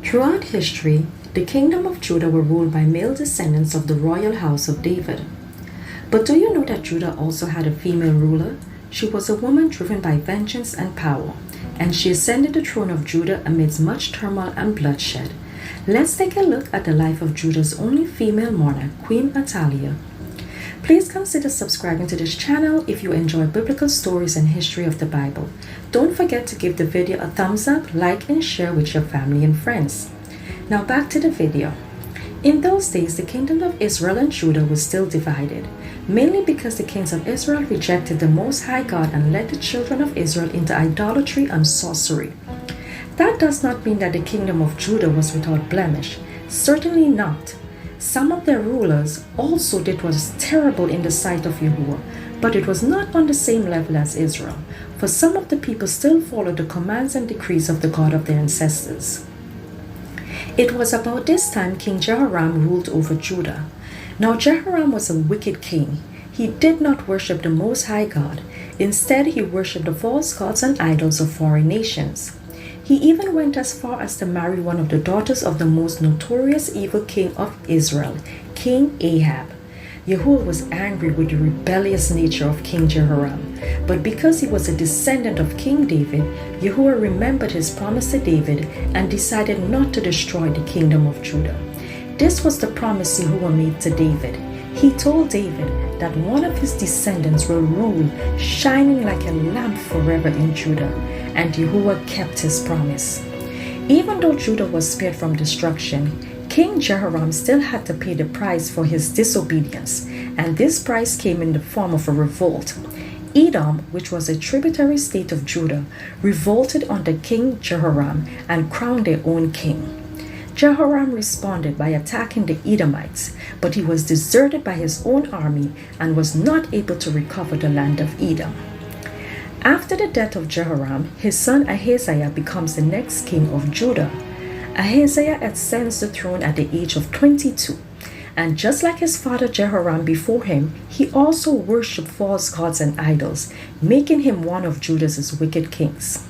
Throughout history, the kingdom of Judah were ruled by male descendants of the royal house of David. But do you know that Judah also had a female ruler? She was a woman driven by vengeance and power, and she ascended the throne of Judah amidst much turmoil and bloodshed. Let's take a look at the life of Judah's only female monarch, Queen Athaliah. Please consider subscribing to this channel if you enjoy biblical stories and history of the Bible. Don't forget to give the video a thumbs up, like, and share with your family and friends. Now back to the video. In those days, the kingdom of Israel and Judah was still divided, mainly because the kings of Israel rejected the Most High God and led the children of Israel into idolatry and sorcery. That does not mean that the kingdom of Judah was without blemish. Certainly not. Some of their rulers also did what was terrible in the sight of Yahuah, but it was not on the same level as Israel, for some of the people still followed the commands and decrees of the God of their ancestors. It was about this time King Jehoram ruled over Judah. Now Jehoram was a wicked king. He did not worship the Most High God. Instead, he worshipped the false gods and idols of foreign nations. He even went as far as to marry one of the daughters of the most notorious evil king of Israel, King Ahab. Yahuah was angry with the rebellious nature of King Jehoram, but because he was a descendant of King David, Yahuah remembered his promise to David and decided not to destroy the kingdom of Judah. This was the promise Yahuah made to David. He told David that one of his descendants will rule, shining like a lamp forever in Judah, and Yahuah kept his promise. Even though Judah was spared from destruction, King Jehoram still had to pay the price for his disobedience, and this price came in the form of a revolt. Edom, which was a tributary state of Judah, revolted under King Jehoram and crowned their own king. Jehoram responded by attacking the Edomites, but he was deserted by his own army and was not able to recover the land of Edom. After the death of Jehoram, his son Ahaziah becomes the next king of Judah. Ahaziah ascends the throne at the age of 22, and just like his father Jehoram before him, he also worshipped false gods and idols, making him one of Judah's wicked kings.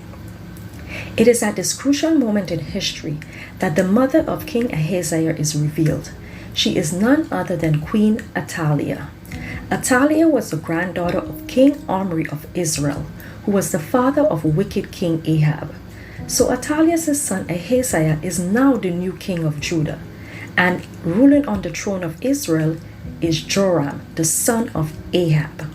It is at this crucial moment in history that the mother of King Ahaziah is revealed. She is none other than Queen Athaliah. Athaliah was the granddaughter of King Omri of Israel, who was the father of wicked King Ahab. So Athaliah's son Ahaziah is now the new king of Judah, and ruling on the throne of Israel is Joram, the son of Ahab.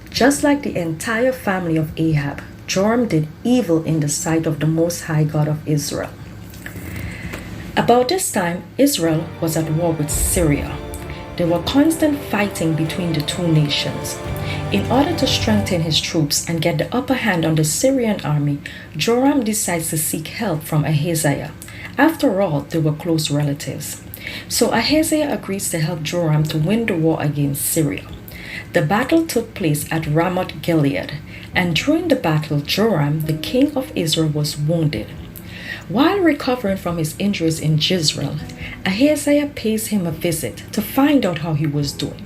Just like the entire family of Ahab, Joram did evil in the sight of the Most High God of Israel. About this time, Israel was at war with Syria. There were constant fighting between the two nations. In order to strengthen his troops and get the upper hand on the Syrian army, Joram decides to seek help from Ahaziah. After all, they were close relatives. So Ahaziah agrees to help Joram to win the war against Syria. The battle took place at Ramoth Gilead, and during the battle, Joram, the king of Israel, was wounded. While recovering from his injuries in Jezreel, Ahaziah pays him a visit to find out how he was doing.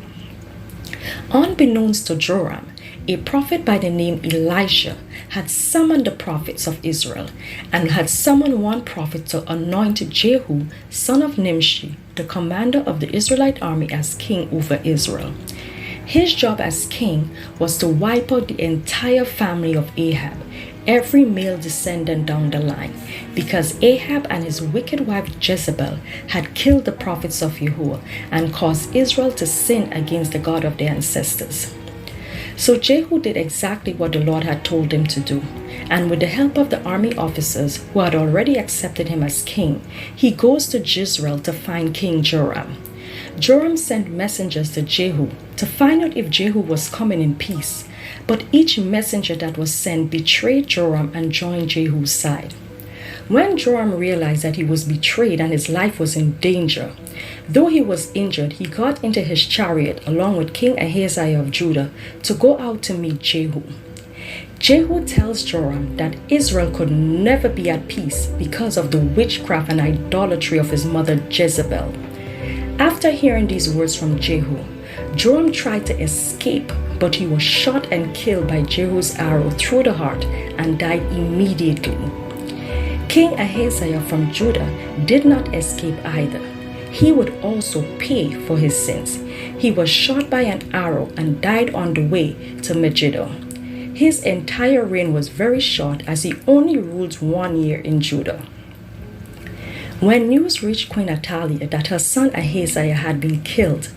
Unbeknownst to Joram, a prophet by the name Elisha had summoned the prophets of Israel and had summoned one prophet to anoint Jehu, son of Nimshi, the commander of the Israelite army, as king over Israel. His job as king was to wipe out the entire family of Ahab, every male descendant down the line, because Ahab and his wicked wife Jezebel had killed the prophets of Yahuah and caused Israel to sin against the God of their ancestors. So Jehu did exactly what the Lord had told him to do, and with the help of the army officers who had already accepted him as king, he goes to Jezreel to find King Joram. Joram sent messengers to Jehu to find out if Jehu was coming in peace, but each messenger that was sent betrayed Joram and joined Jehu's side. When Joram realized that he was betrayed and his life was in danger, though he was injured, he got into his chariot along with King Ahaziah of Judah to go out to meet Jehu. Jehu tells Joram that Israel could never be at peace because of the witchcraft and idolatry of his mother Jezebel. After hearing these words from Jehu, Joram tried to escape, but he was shot and killed by Jehu's arrow through the heart and died immediately. King Ahaziah from Judah did not escape either. He would also pay for his sins. He was shot by an arrow and died on the way to Megiddo. His entire reign was very short, as he only ruled 1 year in Judah. When news reached Queen Athaliah that her son Ahaziah had been killed,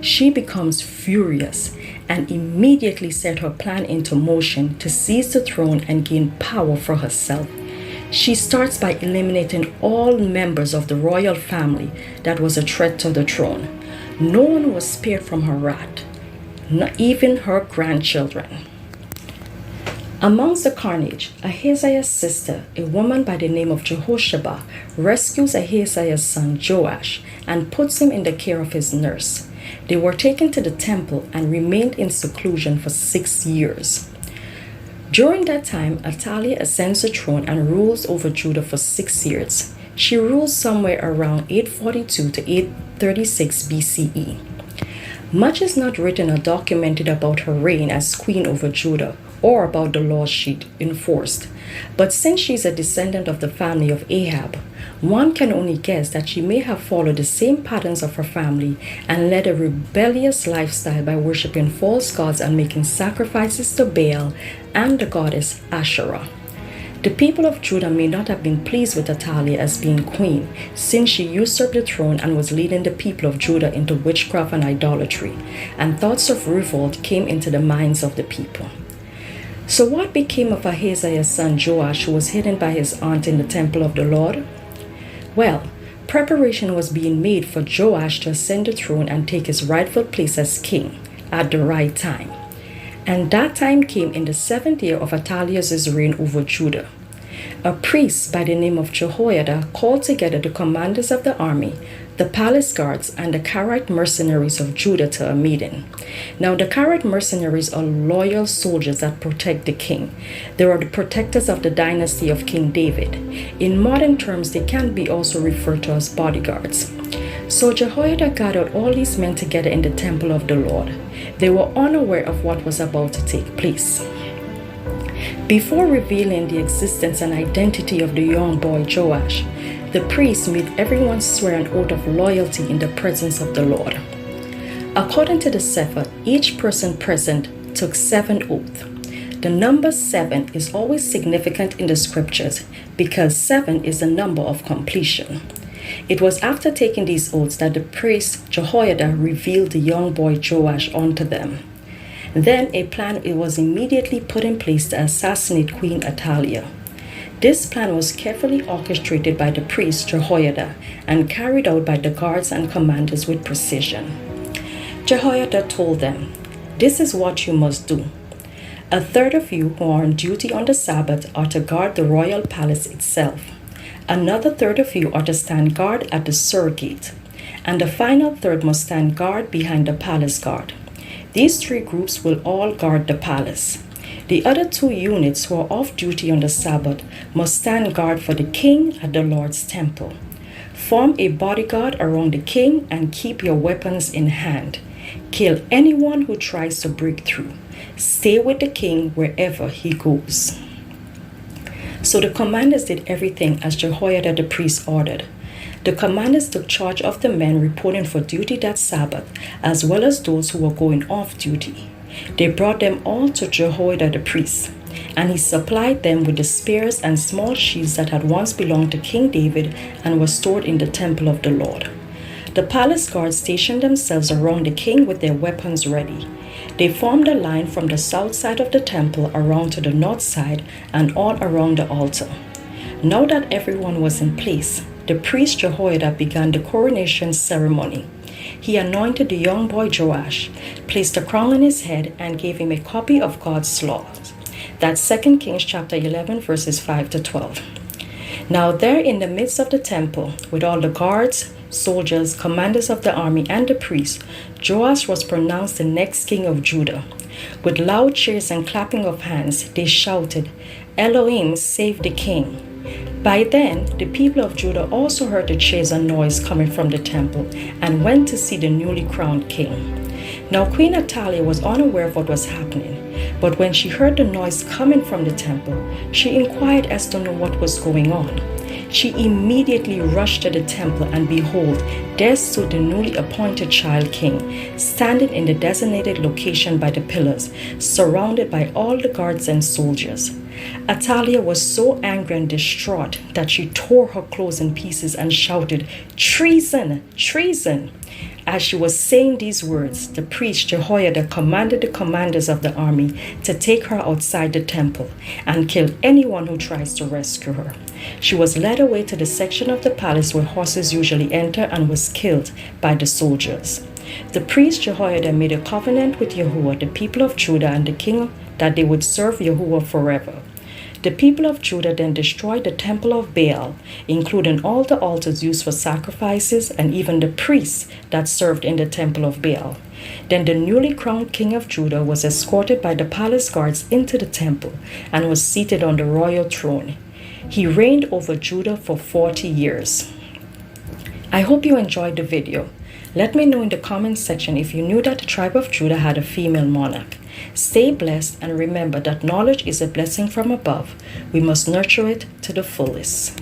she becomes furious and immediately set her plan into motion to seize the throne and gain power for herself. She starts by eliminating all members of the royal family that was a threat to the throne. No one was spared from her wrath, not even her grandchildren. Amongst the carnage, Ahaziah's sister, a woman by the name of Jehosheba, rescues Ahaziah's son Joash and puts him in the care of his nurse. They were taken to the temple and remained in seclusion for 6 years. During that time, Athaliah ascends the throne and rules over Judah for 6 years. She rules somewhere around 842 to 836 BCE. Much is not written or documented about her reign as queen over Judah, or about the laws she enforced. But since she is a descendant of the family of Ahab, one can only guess that she may have followed the same patterns of her family and led a rebellious lifestyle by worshiping false gods and making sacrifices to Baal and the goddess Asherah. The people of Judah may not have been pleased with Athaliah as being queen, since she usurped the throne and was leading the people of Judah into witchcraft and idolatry, and thoughts of revolt came into the minds of the people. So what became of Ahaziah's son Joash, who was hidden by his aunt in the temple of the Lord? Well, preparation was being made for Joash to ascend the throne and take his rightful place as king at the right time. And that time came in the 7th year of Athaliah's reign over Judah. A priest by the name of Jehoiada called together the commanders of the army, the palace guards, and the Karaite mercenaries of Judah to a meeting. Now, the Karaite mercenaries are loyal soldiers that protect the king. They are the protectors of the dynasty of King David. In modern terms, they can be also referred to as bodyguards. So Jehoiada gathered all these men together in the temple of the Lord. They were unaware of what was about to take place. Before revealing the existence and identity of the young boy Joash, the priest made everyone swear an oath of loyalty in the presence of the Lord. According to the Cepher, each person present took 7 oaths. The number 7 is always significant in the scriptures because 7 is the number of completion. It was after taking these oaths that the priest Jehoiada revealed the young boy Joash unto them. Then a plan was immediately put in place to assassinate Queen Athaliah. This plan was carefully orchestrated by the priest Jehoiada and carried out by the guards and commanders with precision. Jehoiada told them, "This is what you must do. A third of you who are on duty on the Sabbath are to guard the royal palace itself. Another third of you are to stand guard at the Sur gate, and the final third must stand guard behind the palace guard. These 3 groups will all guard the palace. The other 2 units who are off duty on the Sabbath must stand guard for the king at the Lord's temple. Form a bodyguard around the king and keep your weapons in hand. Kill anyone who tries to break through. Stay with the king wherever he goes." So the commanders did everything as Jehoiada the priest ordered. The commanders took charge of the men reporting for duty that Sabbath, as well as those who were going off duty. They brought them all to Jehoiada the priest, and he supplied them with the spears and small shields that had once belonged to King David and were stored in the temple of the Lord. The palace guards stationed themselves around the king with their weapons ready. They formed a line from the south side of the temple around to the north side and all around the altar. Now that everyone was in place, the priest Jehoiada began the coronation ceremony. He anointed the young boy Joash, placed a crown on his head, and gave him a copy of God's laws. That's 2 Kings chapter 11, verses 5 to 12. Now there in the midst of the temple, with all the guards, soldiers, commanders of the army, and the priests, Joash was pronounced the next king of Judah. With loud cheers and clapping of hands, they shouted, "Elohim, save the king." By then, the people of Judah also heard the cheers and noise coming from the temple and went to see the newly crowned king. Now Queen Athaliah was unaware of what was happening, but when she heard the noise coming from the temple, she inquired as to know what was going on. She immediately rushed to the temple, and behold, there stood the newly appointed child king, standing in the designated location by the pillars, surrounded by all the guards and soldiers. Athaliah was so angry and distraught that she tore her clothes in pieces and shouted, "Treason! Treason!" As she was saying these words, the priest Jehoiada commanded the commanders of the army to take her outside the temple and kill anyone who tries to rescue her. She was led away to the section of the palace where horses usually enter and was killed by the soldiers. The priest Jehoiada made a covenant with Yahuah, the people of Judah, and the king that they would serve Yahuah forever. The people of Judah then destroyed the temple of Baal, including all the altars used for sacrifices and even the priests that served in the temple of Baal. Then the newly crowned king of Judah was escorted by the palace guards into the temple and was seated on the royal throne. He reigned over Judah for 40 years. I hope you enjoyed the video. Let me know in the comments section if you knew that the tribe of Judah had a female monarch. Stay blessed and remember that knowledge is a blessing from above. We must nurture it to the fullest.